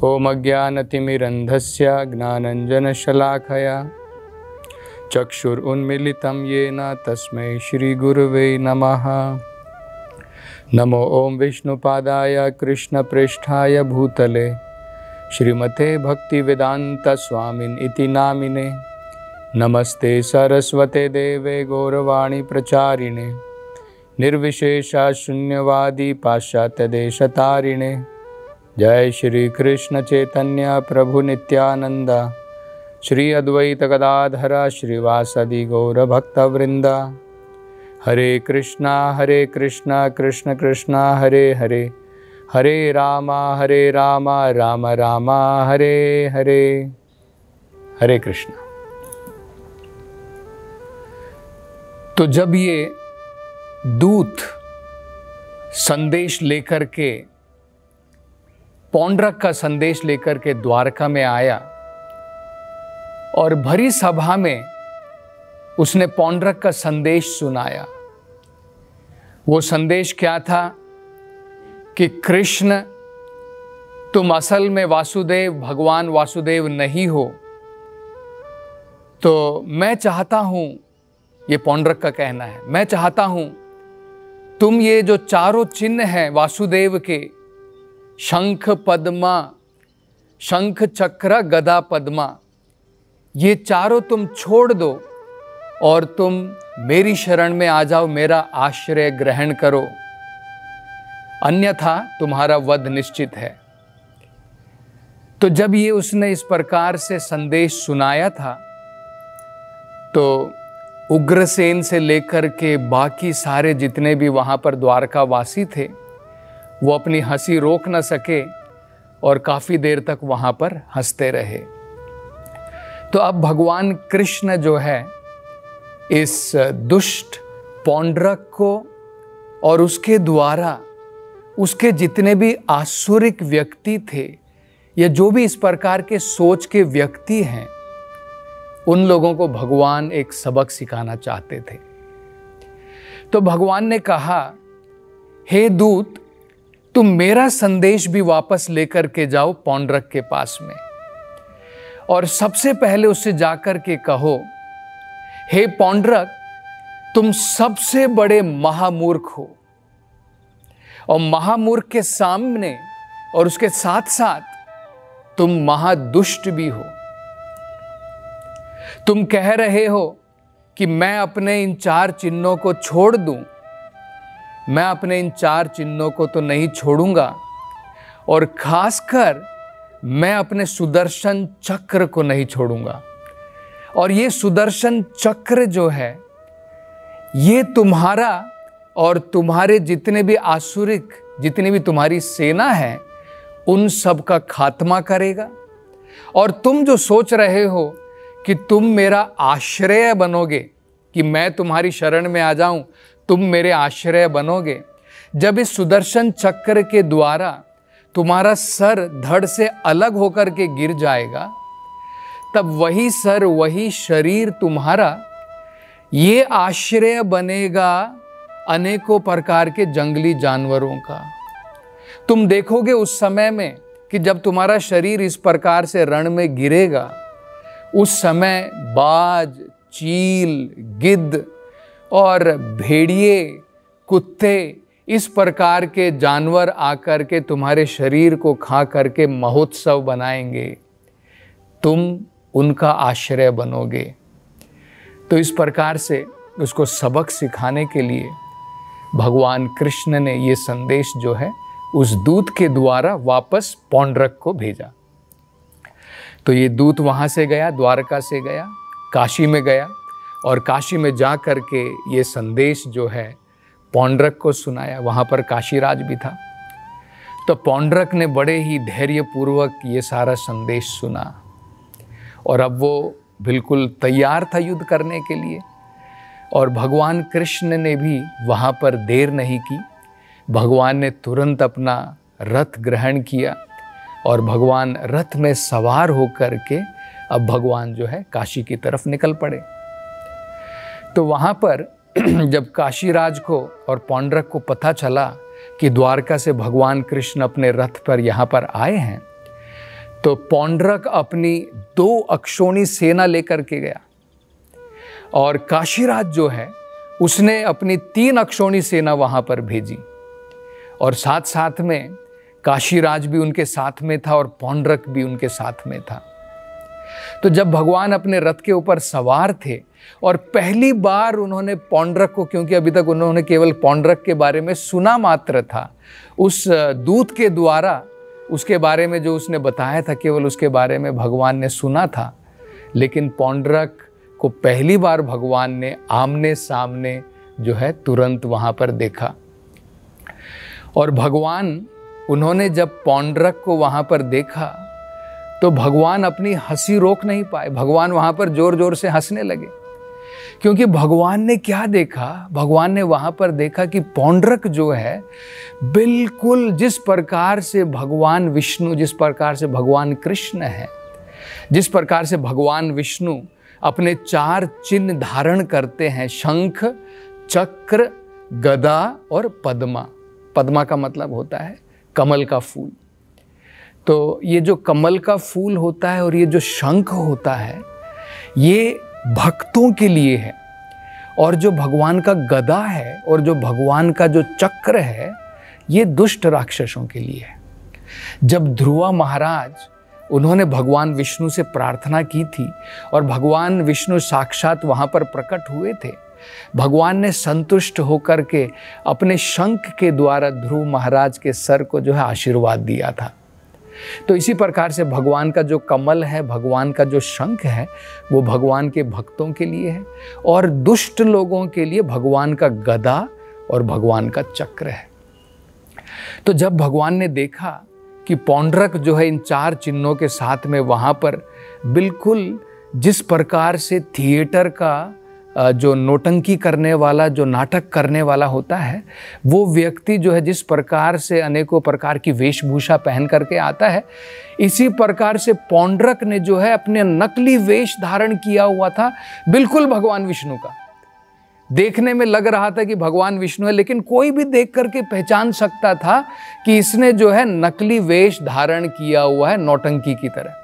ओम अज्ञानतिमिरन्धस्य ज्ञानाञ्जनशलाकया चक्षुरुन्मीलितं येन तस्मै श्रीगुरुवे नमः। नमो ओम विष्णुपादाय कृष्णप्रेष्ठाय भूतले श्रीमते भक्तिवेदांत स्वामिन् इति नामिने। नमस्ते सरस्वते देवे गौरवाणी प्रचारिणे निर्विशेषा शून्यवादी पाश्चात्यदेशतारिणे। जय श्री कृष्ण चैतन्य प्रभु नित्यानंद श्री अद्वैत गदाधर श्रीवासदि गौर भक्तवृंदा। हरे कृष्णा कृष्ण कृष्णा हरे हरे, हरे राम राम राम हरे हरे। हरे कृष्ण। तो जब ये दूत संदेश लेकर के, पौंड्रक का संदेश लेकर के द्वारका में आया और भरी सभा में उसने पौंड्रक का संदेश सुनाया। वो संदेश क्या था कि कृष्ण, तुम असल में वासुदेव, भगवान वासुदेव नहीं हो। तो मैं चाहता हूं, ये पौंड्रक का कहना है, मैं चाहता हूं तुम ये जो चारों चिन्ह हैं वासुदेव के, शंख पद्मा, शंख चक्र गदा पद्मा, ये चारों तुम छोड़ दो और तुम मेरी शरण में आ जाओ, मेरा आश्रय ग्रहण करो, अन्यथा तुम्हारा वध निश्चित है। तो जब ये उसने इस प्रकार से संदेश सुनाया था तो उग्रसेन से लेकर के बाकी सारे जितने भी वहां पर द्वारका वासी थे वो अपनी हंसी रोक न सके और काफी देर तक वहां पर हंसते रहे। तो अब भगवान कृष्ण जो है इस दुष्ट पौंड्रक को और उसके द्वारा उसके जितने भी आसुरिक व्यक्ति थे या जो भी इस प्रकार के सोच के व्यक्ति हैं, उन लोगों को भगवान एक सबक सिखाना चाहते थे। तो भगवान ने कहा, हे दूत, तुम मेरा संदेश भी वापस लेकर के जाओ पौंड्रक के पास में, और सबसे पहले उससे जाकर के कहो, हे पौंड्रक, तुम सबसे बड़े महामूर्ख हो और महामूर्ख के सामने और उसके साथ साथ तुम महादुष्ट भी हो। तुम कह रहे हो कि मैं अपने इन चार चिन्हों को छोड़ दूं। मैं अपने इन चार चिन्हों को तो नहीं छोड़ूंगा, और खासकर मैं अपने सुदर्शन चक्र को नहीं छोड़ूंगा। और ये सुदर्शन चक्र जो है ये तुम्हारा और तुम्हारे जितने भी आसुरिक, जितनी भी तुम्हारी सेना है, उन सब का खात्मा करेगा। और तुम जो सोच रहे हो कि तुम मेरा आश्रय बनोगे, कि मैं तुम्हारी शरण में आ जाऊं, तुम मेरे आश्रय बनोगे, जब इस सुदर्शन चक्र के द्वारा तुम्हारा सर धड़ से अलग होकर के गिर जाएगा, तब वही सर, वही शरीर तुम्हारा ये आश्रय बनेगा अनेकों प्रकार के जंगली जानवरों का। तुम देखोगे उस समय में कि जब तुम्हारा शरीर इस प्रकार से रण में गिरेगा, उस समय बाज, चील, गिद्ध और भेड़िए, कुत्ते, इस प्रकार के जानवर आकर के तुम्हारे शरीर को खा करके महोत्सव बनाएंगे, तुम उनका आश्रय बनोगे। तो इस प्रकार से उसको सबक सिखाने के लिए भगवान कृष्ण ने ये संदेश जो है उस दूत के द्वारा वापस पौंड्रक को भेजा। तो ये दूत वहाँ से गया, द्वारका से गया, काशी में गया, और काशी में जा कर के ये संदेश जो है पौंड्रक को सुनाया। वहाँ पर काशीराज भी था। तो पौंड्रक ने बड़े ही धैर्यपूर्वक ये सारा संदेश सुना, और अब वो बिल्कुल तैयार था युद्ध करने के लिए। और भगवान कृष्ण ने भी वहाँ पर देर नहीं की। भगवान ने तुरंत अपना रथ ग्रहण किया और भगवान रथ में सवार होकर के अब भगवान जो है काशी की तरफ निकल पड़े। तो वहाँ पर जब काशीराज को और पौंड्रक को पता चला कि द्वारका से भगवान कृष्ण अपने रथ पर यहाँ पर आए हैं, तो पौंड्रक अपनी 2 अक्षौणी सेना लेकर के गया और काशीराज जो है उसने अपनी 3 अक्षौणी सेना वहां पर भेजी और साथ साथ में काशीराज भी उनके साथ में था और पौंड्रक भी उनके साथ में था। तो जब भगवान अपने रथ के ऊपर सवार थे और पहली बार उन्होंने पौंड्रक को, क्योंकि अभी तक उन्होंने केवल पौंड्रक के बारे में सुना मात्र था, उस दूत के द्वारा उसके बारे में जो उसने बताया था केवल उसके बारे में भगवान ने सुना था, लेकिन पौंड्रक को पहली बार भगवान ने आमने सामने जो है तुरंत वहां पर देखा। और भगवान, उन्होंने जब पौंड्रक को वहां पर देखा तो भगवान अपनी हंसी रोक नहीं पाए। भगवान वहां पर जोर जोर से हंसने लगे, क्योंकि भगवान ने क्या देखा? भगवान ने वहां पर देखा कि पौंड्रक जो है बिल्कुल जिस प्रकार से भगवान विष्णु, जिस प्रकार से भगवान कृष्ण है, जिस प्रकार से भगवान विष्णु अपने 4 चिन्ह धारण करते हैं, शंख, चक्र, गदा और पद्मा। पद्मा का मतलब होता है कमल का फूल। तो ये जो कमल का फूल होता है और ये जो शंख होता है ये भक्तों के लिए है, और जो भगवान का गदा है और जो भगवान का जो चक्र है ये दुष्ट राक्षसों के लिए है। जब ध्रुवा महाराज, उन्होंने भगवान विष्णु से प्रार्थना की थी और भगवान विष्णु साक्षात वहां पर प्रकट हुए थे, भगवान ने संतुष्ट होकर के अपने शंख के द्वारा ध्रुव महाराज के सर को जो है आशीर्वाद दिया था। तो इसी प्रकार से भगवान का जो कमल है, भगवान का जो शंख है, वो भगवान के भक्तों के लिए है, और दुष्ट लोगों के लिए भगवान का गदा और भगवान का चक्र है। तो जब भगवान ने देखा कि पौंड्रक जो है इन 4 चिन्हों के साथ में वहां पर बिल्कुल जिस प्रकार से थिएटर का जो नोटंकी करने वाला, जो नाटक करने वाला होता है, वो व्यक्ति जो है जिस प्रकार से अनेकों प्रकार की वेशभूषा पहन करके आता है, इसी प्रकार से पौंड्रक ने जो है अपने नकली वेश धारण किया हुआ था, बिल्कुल भगवान विष्णु का। देखने में लग रहा था कि भगवान विष्णु है, लेकिन कोई भी देख करके पहचान सकता था कि इसने जो है नकली वेश धारण किया हुआ है नौटंकी की तरह।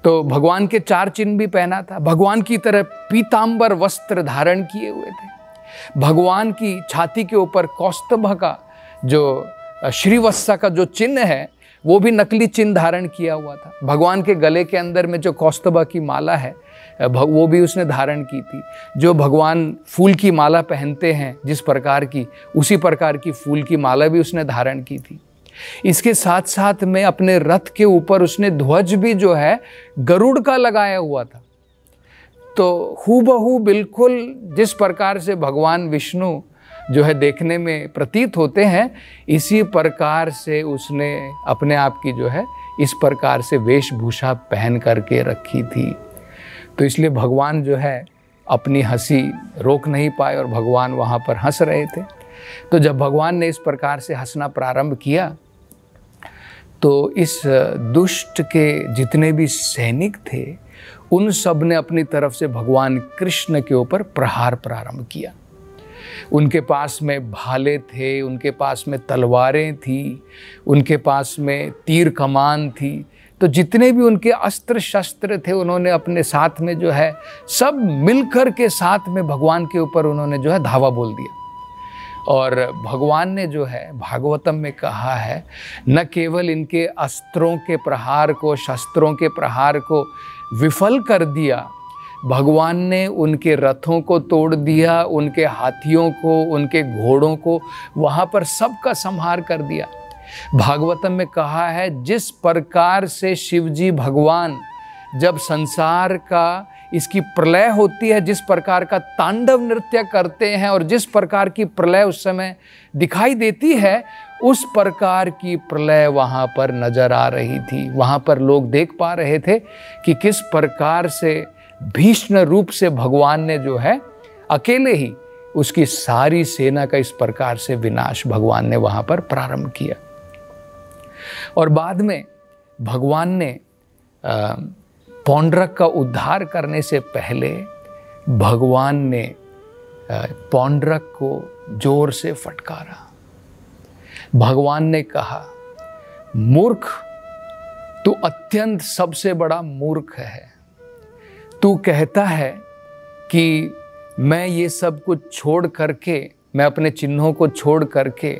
तो भगवान के 4 चिन्ह भी पहना था, भगवान की तरह पीतांबर वस्त्र धारण किए हुए थे, भगवान की छाती के ऊपर कौस्तभ का जो श्रीवत्सा का जो चिन्ह है वो भी नकली चिन्ह धारण किया हुआ था। भगवान के गले के अंदर में जो कौस्तभ की माला है वो भी उसने धारण की थी। जो भगवान फूल की माला पहनते हैं जिस प्रकार की, उसी प्रकार की फूल की माला भी उसने धारण की थी। इसके साथ साथ में अपने रथ के ऊपर उसने ध्वज भी जो है गरुड़ का लगाया हुआ था। तो हूबहू बिल्कुल जिस प्रकार से भगवान विष्णु जो है देखने में प्रतीत होते हैं, इसी प्रकार से उसने अपने आप की जो है इस प्रकार से वेशभूषा पहन करके रखी थी। तो इसलिए भगवान जो है अपनी हंसी रोक नहीं पाए और भगवान वहाँ पर हंस रहे थे। तो जब भगवान ने इस प्रकार से हंसना प्रारंभ किया तो इस दुष्ट के जितने भी सैनिक थे उन सब ने अपनी तरफ से भगवान कृष्ण के ऊपर प्रहार प्रारंभ किया। उनके पास में भाले थे, उनके पास में तलवारें थी, उनके पास में तीर कमान थी। तो जितने भी उनके अस्त्र शस्त्र थे उन्होंने अपने साथ में जो है सब मिलकर के साथ में भगवान के ऊपर उन्होंने जो है धावा बोल दिया। और भगवान ने जो है भागवतम में कहा है, न केवल इनके अस्त्रों के प्रहार को, शस्त्रों के प्रहार को विफल कर दिया, भगवान ने उनके रथों को तोड़ दिया, उनके हाथियों को, उनके घोड़ों को वहाँ पर सबका संहार कर दिया। भागवतम में कहा है, जिस प्रकार से शिवजी भगवान जब संसार का इसकी प्रलय होती है, जिस प्रकार का तांडव नृत्य करते हैं और जिस प्रकार की प्रलय उस समय दिखाई देती है, उस प्रकार की प्रलय वहाँ पर नजर आ रही थी। वहाँ पर लोग देख पा रहे थे कि किस प्रकार से भीष्म रूप से भगवान ने जो है अकेले ही उसकी सारी सेना का इस प्रकार से विनाश भगवान ने वहाँ पर प्रारंभ किया। और बाद में भगवान ने पौंड्रक का उद्धार करने से पहले भगवान ने पौंड्रक को जोर से फटकारा। भगवान ने कहा, मूर्ख, तू अत्यंत सबसे बड़ा मूर्ख है। तू कहता है कि मैं ये सब कुछ छोड़ करके, मैं अपने चिन्हों को छोड़ करके,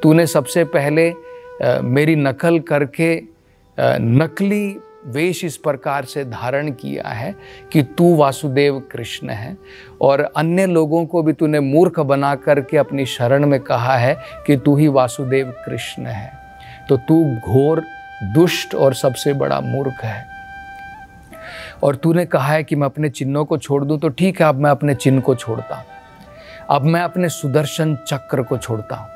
तूने सबसे पहले मेरी नकल करके नकली वेश इस प्रकार से धारण किया है कि तू वासुदेव कृष्ण है, और अन्य लोगों को भी तूने मूर्ख बना करके अपनी शरण में कहा है कि तू ही वासुदेव कृष्ण है। तो तू घोर दुष्ट और सबसे बड़ा मूर्ख है। और तूने कहा है कि मैं अपने चिन्हों को छोड़ दूं, तो ठीक है, अब मैं अपने चिन्ह को छोड़ता हूं। अब मैं अपने सुदर्शन चक्र को छोड़ता हूं,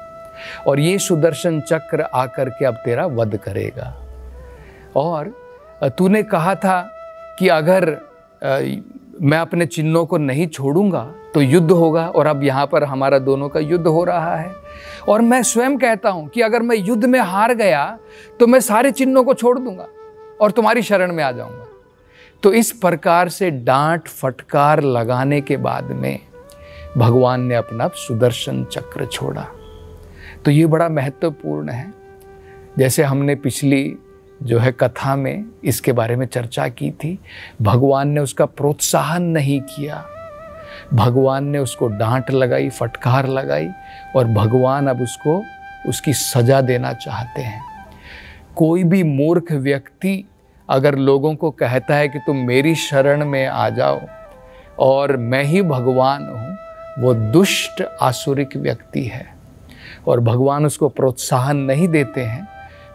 और ये सुदर्शन चक्र आकर के अब तेरा वध करेगा। और तूने कहा था कि अगर मैं अपने चिन्हों को नहीं छोड़ूंगा तो युद्ध होगा, और अब यहाँ पर हमारा दोनों का युद्ध हो रहा है। और मैं स्वयं कहता हूं कि अगर मैं युद्ध में हार गया तो मैं सारे चिन्हों को छोड़ दूंगा और तुम्हारी शरण में आ जाऊंगा। तो इस प्रकार से डांट फटकार लगाने के बाद में भगवान ने अपना सुदर्शन चक्र छोड़ा। तो ये बड़ा महत्वपूर्ण है। जैसे हमने पिछली जो है कथा में इसके बारे में चर्चा की थी, भगवान ने उसका प्रोत्साहन नहीं किया, भगवान ने उसको डांट लगाई, फटकार लगाई, और भगवान अब उसको उसकी सजा देना चाहते हैं। कोई भी मूर्ख व्यक्ति अगर लोगों को कहता है कि तुम मेरी शरण में आ जाओ और मैं ही भगवान हूँ, वो दुष्ट आसुरिक व्यक्ति है, और भगवान उसको प्रोत्साहन नहीं देते हैं,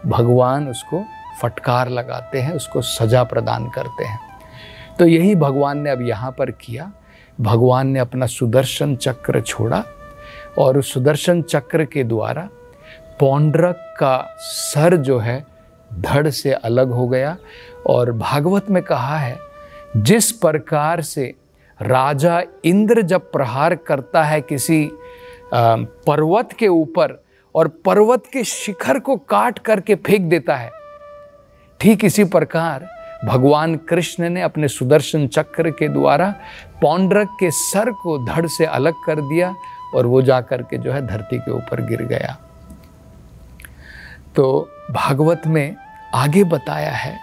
भगवान उसको फटकार लगाते हैं, उसको सजा प्रदान करते हैं। तो यही भगवान ने अब यहाँ पर किया। भगवान ने अपना सुदर्शन चक्र छोड़ा, और उस सुदर्शन चक्र के द्वारा पौंड्रक का सर जो है धड़ से अलग हो गया। और भागवत में कहा है, जिस प्रकार से राजा इंद्र जब प्रहार करता है किसी पर्वत के ऊपर और पर्वत के शिखर को काट करके फेंक देता है, ठीक इसी प्रकार भगवान कृष्ण ने अपने सुदर्शन चक्र के द्वारा पौंड्रक के सर को धड़ से अलग कर दिया, और वो जाकर के जो है धरती के ऊपर गिर गया। तो भागवत में आगे बताया है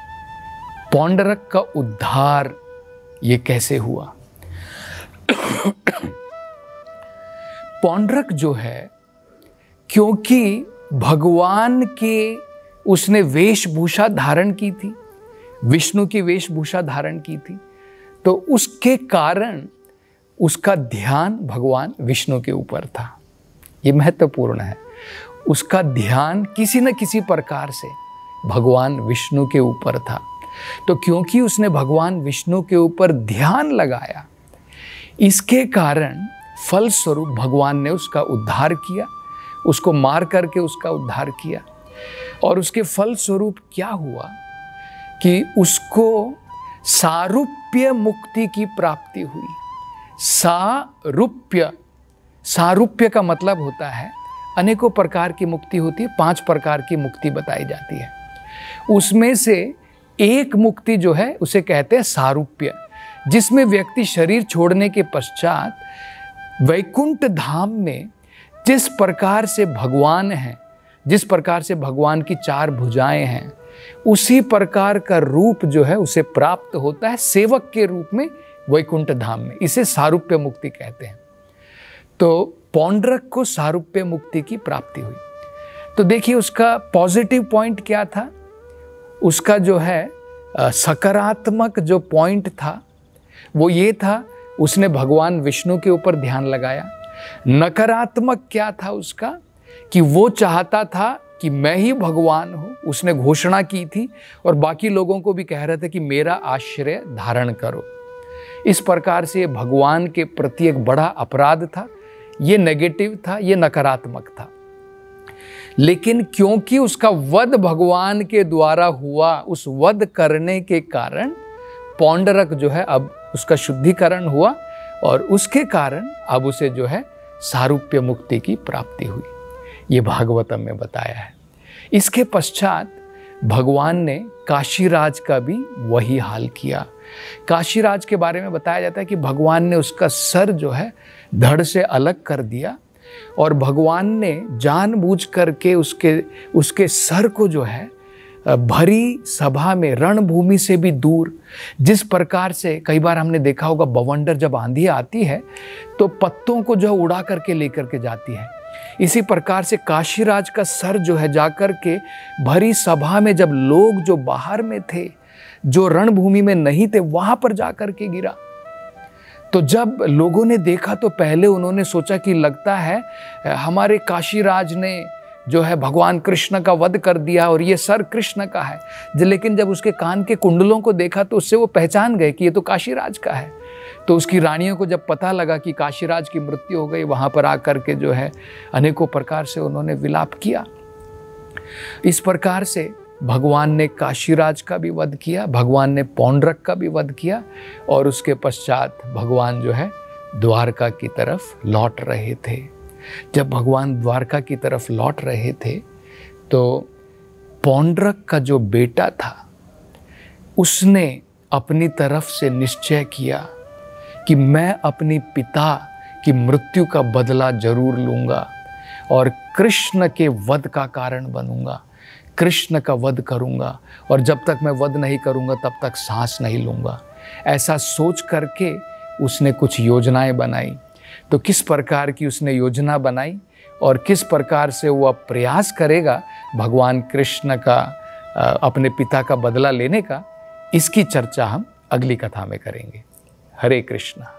पौंड्रक का उद्धार ये कैसे हुआ। पौंड्रक जो है, क्योंकि भगवान के उसने वेशभूषा धारण की थी, विष्णु की वेशभूषा धारण की थी, तो उसके कारण उसका ध्यान भगवान विष्णु के ऊपर था। ये महत्वपूर्ण है। उसका ध्यान किसी न किसी प्रकार से भगवान विष्णु के ऊपर था। तो क्योंकि उसने भगवान विष्णु के ऊपर ध्यान लगाया, इसके कारण फलस्वरूप भगवान ने उसका उद्धार किया, उसको मार करके उसका उद्धार किया। और उसके फलस्वरूप क्या हुआ कि उसको सारूप्य मुक्ति की प्राप्ति हुई। सारूप्य, सारूप्य का मतलब होता है अनेकों प्रकार की मुक्ति होती है, 5 प्रकार की मुक्ति बताई जाती है। उसमें से एक मुक्ति जो है उसे कहते हैं सारूप्य, जिसमें व्यक्ति शरीर छोड़ने के पश्चात वैकुंठ धाम में जिस प्रकार से भगवान हैं, जिस प्रकार से भगवान की 4 भुजाएं हैं, उसी प्रकार का रूप जो है उसे प्राप्त होता है सेवक के रूप में वैकुंठ धाम में। इसे सारूप्य मुक्ति कहते हैं। तो पौंड्रक को सारूप्य मुक्ति की प्राप्ति हुई। तो देखिए उसका पॉजिटिव पॉइंट क्या था, उसका जो है सकारात्मक जो पॉइंट था वो ये था, उसने भगवान विष्णु के ऊपर ध्यान लगाया। नकारात्मक क्या था उसका, कि वो चाहता था कि मैं ही भगवान हूँ, उसने घोषणा की थी और बाकी लोगों को भी कह रहे थे कि मेरा आश्रय धारण करो। इस प्रकार से भगवान के प्रति एक बड़ा अपराध था, ये नेगेटिव था, ये नकारात्मक था। लेकिन क्योंकि उसका वध भगवान के द्वारा हुआ, उस वध करने के कारण पौंड्रक जो है अब उसका शुद्धिकरण हुआ, और उसके कारण अब उसे जो है सारूप्य मुक्ति की प्राप्ति हुई। ये भागवतम में बताया है। इसके पश्चात भगवान ने काशीराज का भी वही हाल किया। काशीराज के बारे में बताया जाता है कि भगवान ने उसका सर जो है धड़ से अलग कर दिया, और भगवान ने जानबूझ करके उसके सर को जो है भरी सभा में, रणभूमि से भी दूर, जिस प्रकार से कई बार हमने देखा होगा बवंडर जब आंधी आती है तो पत्तों को जो उड़ा करके लेकर के जाती है, इसी प्रकार से काशीराज का सर जो है जाकर के भरी सभा में, जब लोग जो बाहर में थे, जो रणभूमि में नहीं थे, वहां पर जाकर के गिरा। तो जब लोगों ने देखा तो पहले उन्होंने सोचा कि लगता है हमारे काशीराज ने जो है भगवान कृष्ण का वध कर दिया और ये सर कृष्ण का है। लेकिन जब उसके कान के कुंडलों को देखा तो उससे वो पहचान गए कि ये तो काशीराज का है। तो उसकी रानियों को जब पता लगा कि काशीराज की मृत्यु हो गई, वहाँ पर आकर के जो है अनेकों प्रकार से उन्होंने विलाप किया। इस प्रकार से भगवान ने काशीराज का भी वध किया, भगवान ने पौंड्रक का भी वध किया, और उसके पश्चात भगवान जो है द्वारका की तरफ लौट रहे थे। जब भगवान द्वारका की तरफ लौट रहे थे तो पौंड्रक का जो बेटा था उसने अपनी तरफ से निश्चय किया कि मैं अपनी पिता की मृत्यु का बदला जरूर लूँगा और कृष्ण के वध का कारण बनूंगा, कृष्ण का वध करूंगा, और जब तक मैं वध नहीं करूंगा तब तक सांस नहीं लूँगा। ऐसा सोच करके उसने कुछ योजनाएं बनाई। तो किस प्रकार की उसने योजना बनाई और किस प्रकार से वो अब प्रयास करेगा भगवान कृष्ण का अपने पिता का बदला लेने का, इसकी चर्चा हम अगली कथा में करेंगे। हरे कृष्णा।